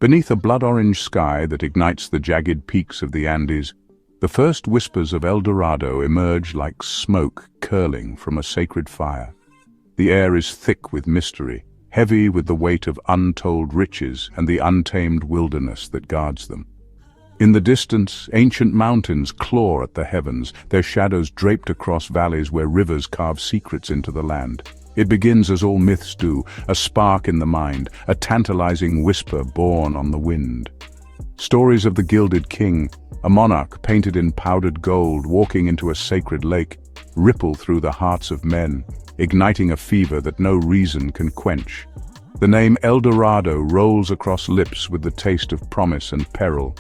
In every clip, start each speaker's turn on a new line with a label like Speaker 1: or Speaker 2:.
Speaker 1: Beneath a blood-orange sky that ignites the jagged peaks of the Andes, the first whispers of El Dorado emerge like smoke curling from a sacred fire. The air is thick with mystery, heavy with the weight of untold riches and the untamed wilderness that guards them. In the distance, ancient mountains claw at the heavens, their shadows draped across valleys where rivers carve secrets into the land. It begins as all myths do, a spark in the mind, a tantalizing whisper born on the wind. Stories of the gilded king, a monarch painted in powdered gold walking into a sacred lake, ripple through the hearts of men, igniting a fever that no reason can quench. The name El Dorado rolls across lips with the taste of promise and peril.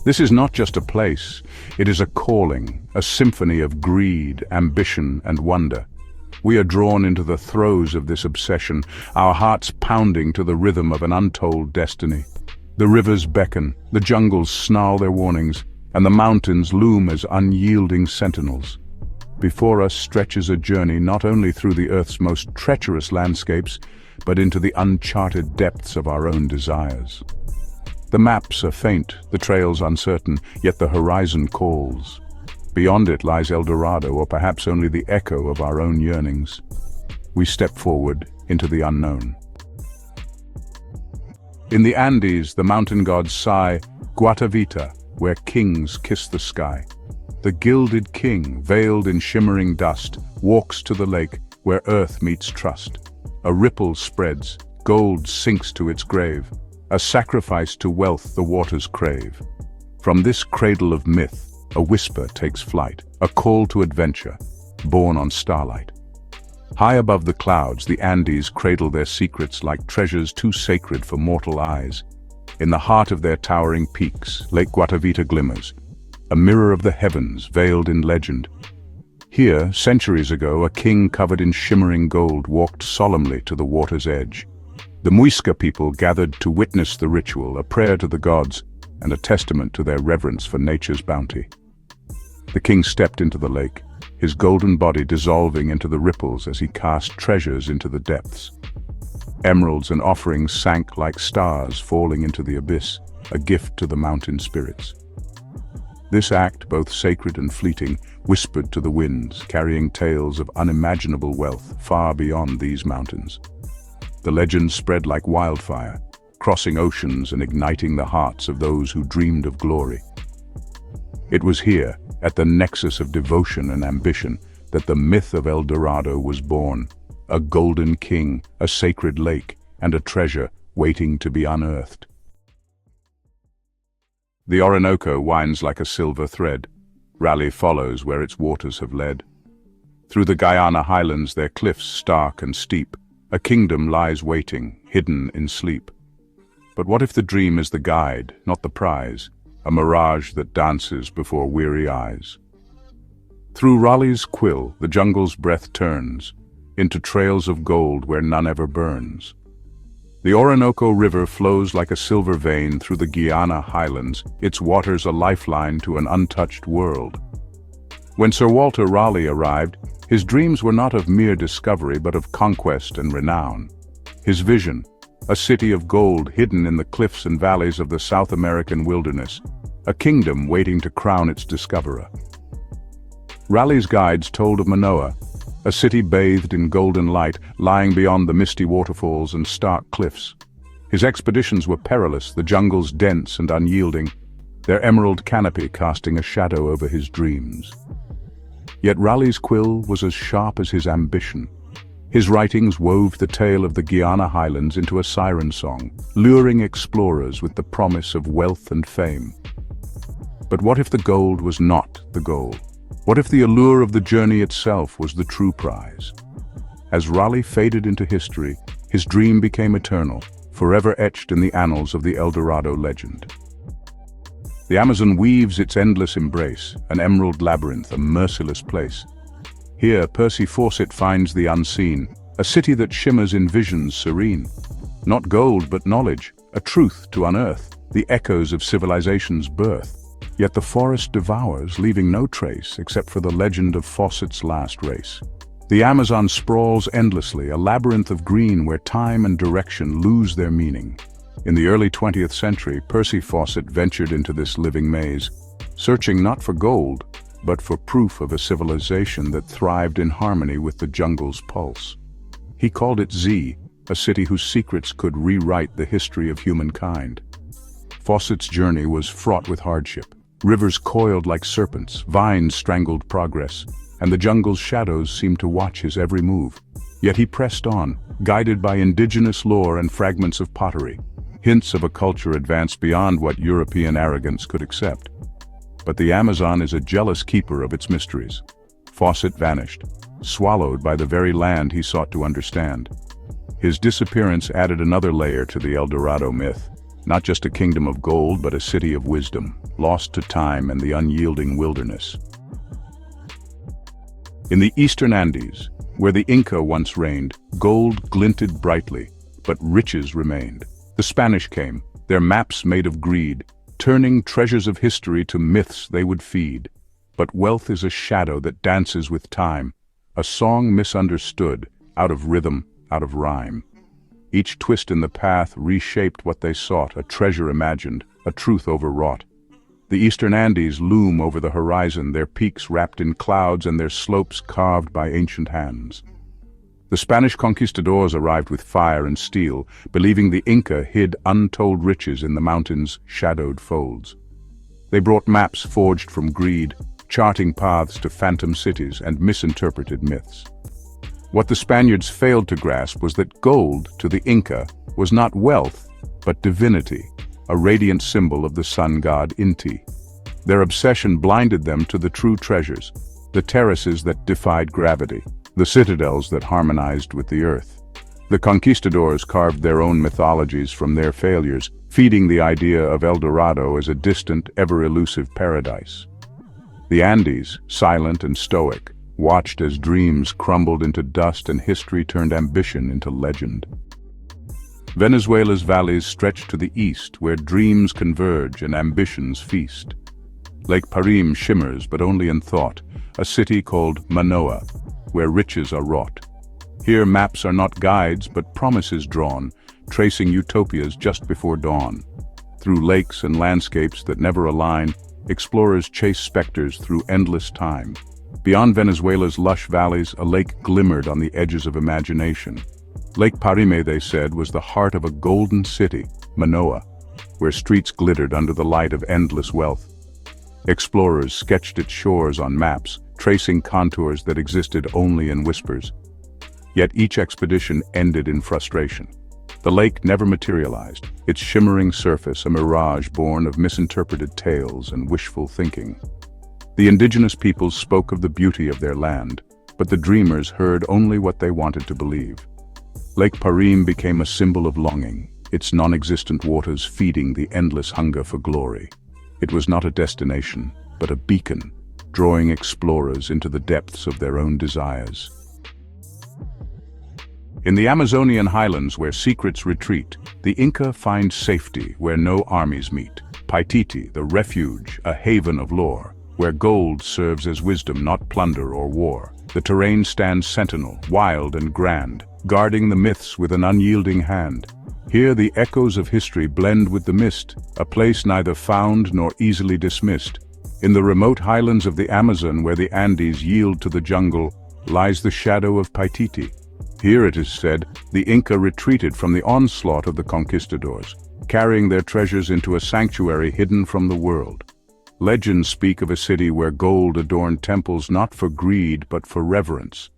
Speaker 1: This is not just a place, it is a calling, a symphony of greed, ambition, and wonder. We are drawn into the throes of this obsession, our hearts pounding to the rhythm of an untold destiny. The rivers beckon, the jungles snarl their warnings, and the mountains loom as unyielding sentinels. Before us stretches a journey not only through the Earth's most treacherous landscapes, but into the uncharted depths of our own desires. The maps are faint, the trails uncertain, yet the horizon calls. Beyond it lies El Dorado, or perhaps only the echo of our own yearnings. We step forward into the unknown. In the Andes, the mountain gods sigh, Guatavita, where kings kiss the sky. The gilded king, veiled in shimmering dust, walks to the lake where earth meets trust. A ripple spreads, gold sinks to its grave. A sacrifice to wealth the waters crave. From this cradle of myth, a whisper takes flight, a call to adventure, born on starlight. High above the clouds, the Andes cradle their secrets like treasures too sacred for mortal eyes. In the heart of their towering peaks, Lake Guatavita glimmers, a mirror of the heavens veiled in legend. Here, centuries ago, a king covered in shimmering gold walked solemnly to the water's edge. The Muisca people gathered to witness the ritual, a prayer to the gods, and a testament to their reverence for nature's bounty. The king stepped into the lake, his golden body dissolving into the ripples as he cast treasures into the depths. Emeralds and offerings sank like stars falling into the abyss, a gift to the mountain spirits. This act, both sacred and fleeting, whispered to the winds, carrying tales of unimaginable wealth far beyond these mountains. The legend spread like wildfire, crossing oceans and igniting the hearts of those who dreamed of glory. It was here, at the nexus of devotion and ambition, that the myth of El Dorado was born, a golden king, a sacred lake, and a treasure waiting to be unearthed. The Orinoco winds like a silver thread. Raleigh follows where its waters have led. Through the Guyana highlands, their cliffs stark and steep, a kingdom lies waiting, hidden in sleep. But what if the dream is the guide, not the prize, a mirage that dances before weary eyes? Through Raleigh's quill, the jungle's breath turns, into trails of gold where none ever burns. The Orinoco River flows like a silver vein through the Guyana highlands, its waters a lifeline to an untouched world. When Sir Walter Raleigh arrived, his dreams were not of mere discovery but of conquest and renown. His vision, a city of gold hidden in the cliffs and valleys of the South American wilderness, a kingdom waiting to crown its discoverer. Raleigh's guides told of Manoa, a city bathed in golden light, lying beyond the misty waterfalls and stark cliffs. His expeditions were perilous, the jungles dense and unyielding, their emerald canopy casting a shadow over his dreams. Yet Raleigh's quill was as sharp as his ambition. His writings wove the tale of the Guyana highlands into a siren song, luring explorers with the promise of wealth and fame. But what if the gold was not the goal? What if the allure of the journey itself was the true prize? As Raleigh faded into history, his dream became eternal, forever etched in the annals of the El Dorado legend. The Amazon weaves its endless embrace, an emerald labyrinth, a merciless place. Here, Percy Fawcett finds the unseen, a city that shimmers in visions serene. Not gold, but knowledge, a truth to unearth, the echoes of civilization's birth. Yet the forest devours, leaving no trace except for the legend of Fawcett's last race. The Amazon sprawls endlessly, a labyrinth of green where time and direction lose their meaning. In the early 20th century, Percy Fawcett ventured into this living maze, searching not for gold, but for proof of a civilization that thrived in harmony with the jungle's pulse. He called it Z, a city whose secrets could rewrite the history of humankind. Fawcett's journey was fraught with hardship. Rivers coiled like serpents, vines strangled progress, and the jungle's shadows seemed to watch his every move. Yet he pressed on, guided by indigenous lore and fragments of pottery, hints of a culture advanced beyond what European arrogance could accept. But the Amazon is a jealous keeper of its mysteries. Fawcett vanished, swallowed by the very land he sought to understand. His disappearance added another layer to the El Dorado myth, not just a kingdom of gold but a city of wisdom, lost to time and the unyielding wilderness. In the eastern Andes, where the Inca once reigned, gold glinted brightly, but riches remained. The Spanish came, their maps made of greed, turning treasures of history to myths they would feed. But wealth is a shadow that dances with time, a song misunderstood, out of rhythm, out of rhyme. Each twist in the path reshaped what they sought, a treasure imagined, a truth overwrought. The eastern Andes loom over the horizon, their peaks wrapped in clouds and their slopes carved by ancient hands. The Spanish conquistadors arrived with fire and steel, believing the Inca hid untold riches in the mountains' shadowed folds. They brought maps forged from greed, charting paths to phantom cities and misinterpreted myths. What the Spaniards failed to grasp was that gold, to the Inca, was not wealth, but divinity, a radiant symbol of the sun god Inti. Their obsession blinded them to the true treasures, the terraces that defied gravity, the citadels that harmonized with the earth. The conquistadors carved their own mythologies from their failures, feeding the idea of El Dorado as a distant, ever-elusive paradise. The Andes, silent and stoic, watched as dreams crumbled into dust and history turned ambition into legend. Venezuela's valleys stretch to the east, where dreams converge and ambitions feast. Lake Parim shimmers, but only in thought, a city called Manoa, where riches are wrought. Here maps are not guides, but promises drawn, tracing utopias just before dawn. Through lakes and landscapes that never align, explorers chase specters through endless time. Beyond Venezuela's lush valleys, a lake glimmered on the edges of imagination. Lake Parime, they said, was the heart of a golden city, Manoa, where streets glittered under the light of endless wealth. Explorers sketched its shores on maps, tracing contours that existed only in whispers. Yet each expedition ended in frustration. The lake never materialized, its shimmering surface a mirage born of misinterpreted tales and wishful thinking. The indigenous peoples spoke of the beauty of their land, but the dreamers heard only what they wanted to believe. Lake Parim became a symbol of longing, its non-existent waters feeding the endless hunger for glory. It was not a destination, but a beacon, drawing explorers into the depths of their own desires. In the Amazonian highlands where secrets retreat, the Inca find safety where no armies meet. Paititi, the refuge, a haven of lore, where gold serves as wisdom, not plunder or war. The terrain stands sentinel, wild and grand, guarding the myths with an unyielding hand. Here the echoes of history blend with the mist, a place neither found nor easily dismissed. In the remote highlands of the Amazon, where the Andes yield to the jungle, lies the shadow of Paititi. Here, it is said, the Inca retreated from the onslaught of the conquistadors, carrying their treasures into a sanctuary hidden from the world. Legends speak of a city where gold adorned temples not for greed but for reverence.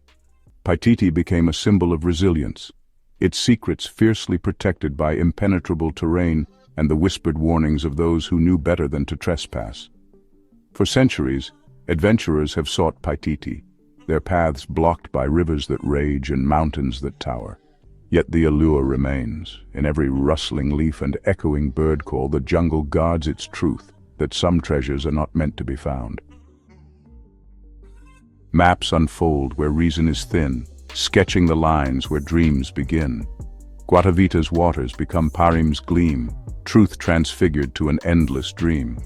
Speaker 1: Paititi became a symbol of resilience, its secrets fiercely protected by impenetrable terrain and the whispered warnings of those who knew better than to trespass. For centuries, adventurers have sought Paititi, their paths blocked by rivers that rage and mountains that tower. Yet the allure remains. In every rustling leaf and echoing bird call, the jungle guards its truth, that some treasures are not meant to be found. Maps unfold where reason is thin, sketching the lines where dreams begin. Guatavita's waters become Parim's gleam, truth transfigured to an endless dream.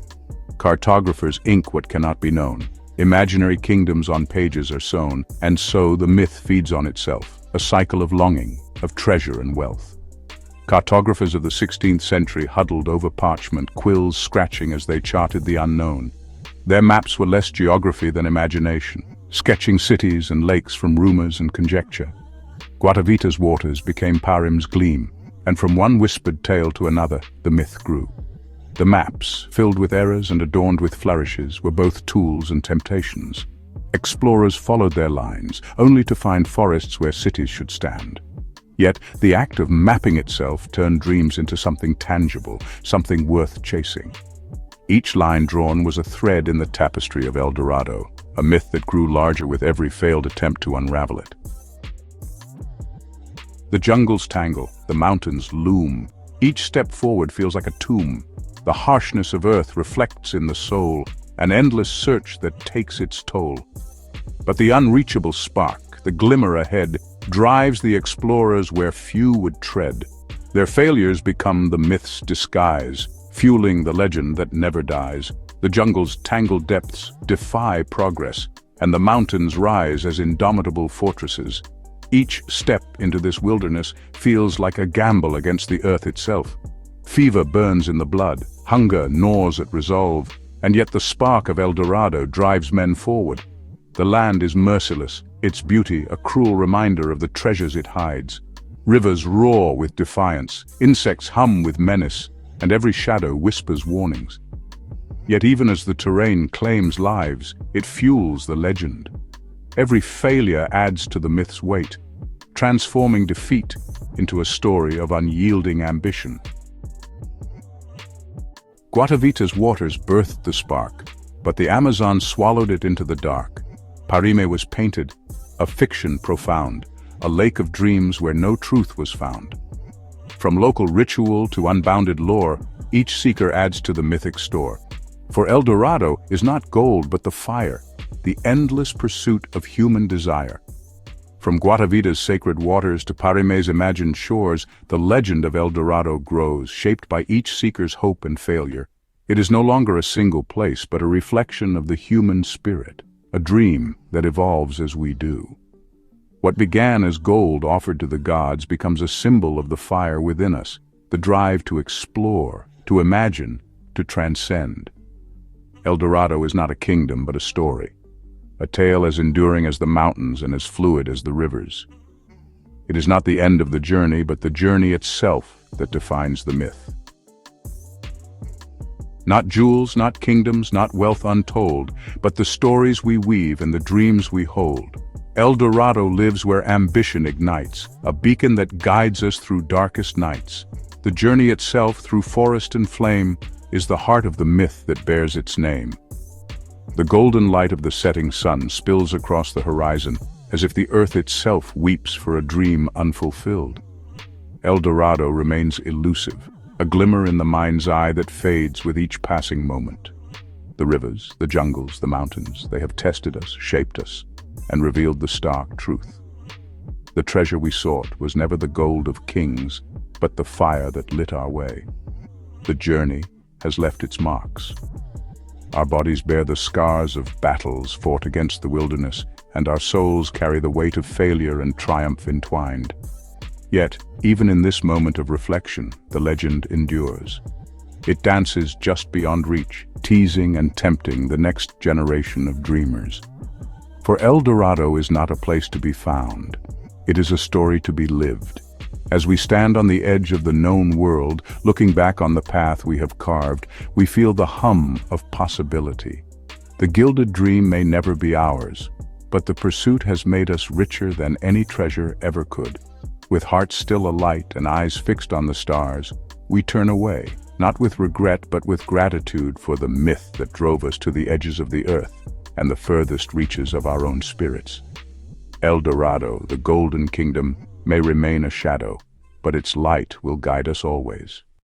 Speaker 1: Cartographers ink what cannot be known. Imaginary kingdoms on pages are sown, and so the myth feeds on itself, a cycle of longing, of treasure and wealth. Cartographers of the 16th century huddled over parchment, quills scratching as they charted the unknown. Their maps were less geography than imagination, sketching cities and lakes from rumors and conjecture. Guatavita's waters became Parim's gleam, and from one whispered tale to another, the myth grew. The maps, filled with errors and adorned with flourishes, were both tools and temptations. Explorers followed their lines, only to find forests where cities should stand. Yet, the act of mapping itself turned dreams into something tangible, something worth chasing. Each line drawn was a thread in the tapestry of El Dorado, a myth that grew larger with every failed attempt to unravel it. The jungles tangle, the mountains loom. Each step forward feels like a tomb. The harshness of earth reflects in the soul, an endless search that takes its toll. But the unreachable spark, the glimmer ahead, drives the explorers where few would tread. Their failures become the myth's disguise, fueling the legend that never dies. The jungle's tangled depths defy progress, and the mountains rise as indomitable fortresses. Each step into this wilderness feels like a gamble against the earth itself. Fever burns in the blood, hunger gnaws at resolve, and yet the spark of El Dorado drives men forward. The land is merciless, its beauty a cruel reminder of the treasures it hides. Rivers roar with defiance, insects hum with menace, and every shadow whispers warnings. Yet even as the terrain claims lives, it fuels the legend. Every failure adds to the myth's weight, transforming defeat into a story of unyielding ambition. Guatavita's waters birthed the spark, but the Amazon swallowed it into the dark. Parime was painted, a fiction profound, a lake of dreams where no truth was found. From local ritual to unbounded lore, each seeker adds to the mythic store. For El Dorado is not gold but the fire, the endless pursuit of human desire. From Guatavita's sacred waters to Parime's imagined shores, the legend of El Dorado grows, shaped by each seeker's hope and failure. It is no longer a single place, but a reflection of the human spirit, a dream that evolves as we do. What began as gold offered to the gods becomes a symbol of the fire within us, the drive to explore, to imagine, to transcend. El Dorado is not a kingdom but a story, a tale as enduring as the mountains and as fluid as the rivers. It is not the end of the journey, but the journey itself that defines the myth. Not jewels, not kingdoms, not wealth untold, but the stories we weave and the dreams we hold. El Dorado lives where ambition ignites, a beacon that guides us through darkest nights. The journey itself, through forest and flame, is the heart of the myth that bears its name. The golden light of the setting sun spills across the horizon, as if the earth itself weeps for a dream unfulfilled. El Dorado remains elusive, a glimmer in the mind's eye that fades with each passing moment. The rivers, the jungles, the mountains, they have tested us, shaped us, and revealed the stark truth. The treasure we sought was never the gold of kings, but the fire that lit our way. The journey has left its marks. Our bodies bear the scars of battles fought against the wilderness, and our souls carry the weight of failure and triumph entwined. Yet, even in this moment of reflection, the legend endures. It dances just beyond reach, teasing and tempting the next generation of dreamers. For El Dorado is not a place to be found. It is a story to be lived. As we stand on the edge of the known world, looking back on the path we have carved, we feel the hum of possibility. The gilded dream may never be ours, but the pursuit has made us richer than any treasure ever could. With hearts still alight and eyes fixed on the stars, we turn away, not with regret but with gratitude for the myth that drove us to the edges of the earth and the furthest reaches of our own spirits. El Dorado, the golden kingdom, may remain a shadow, but its light will guide us always.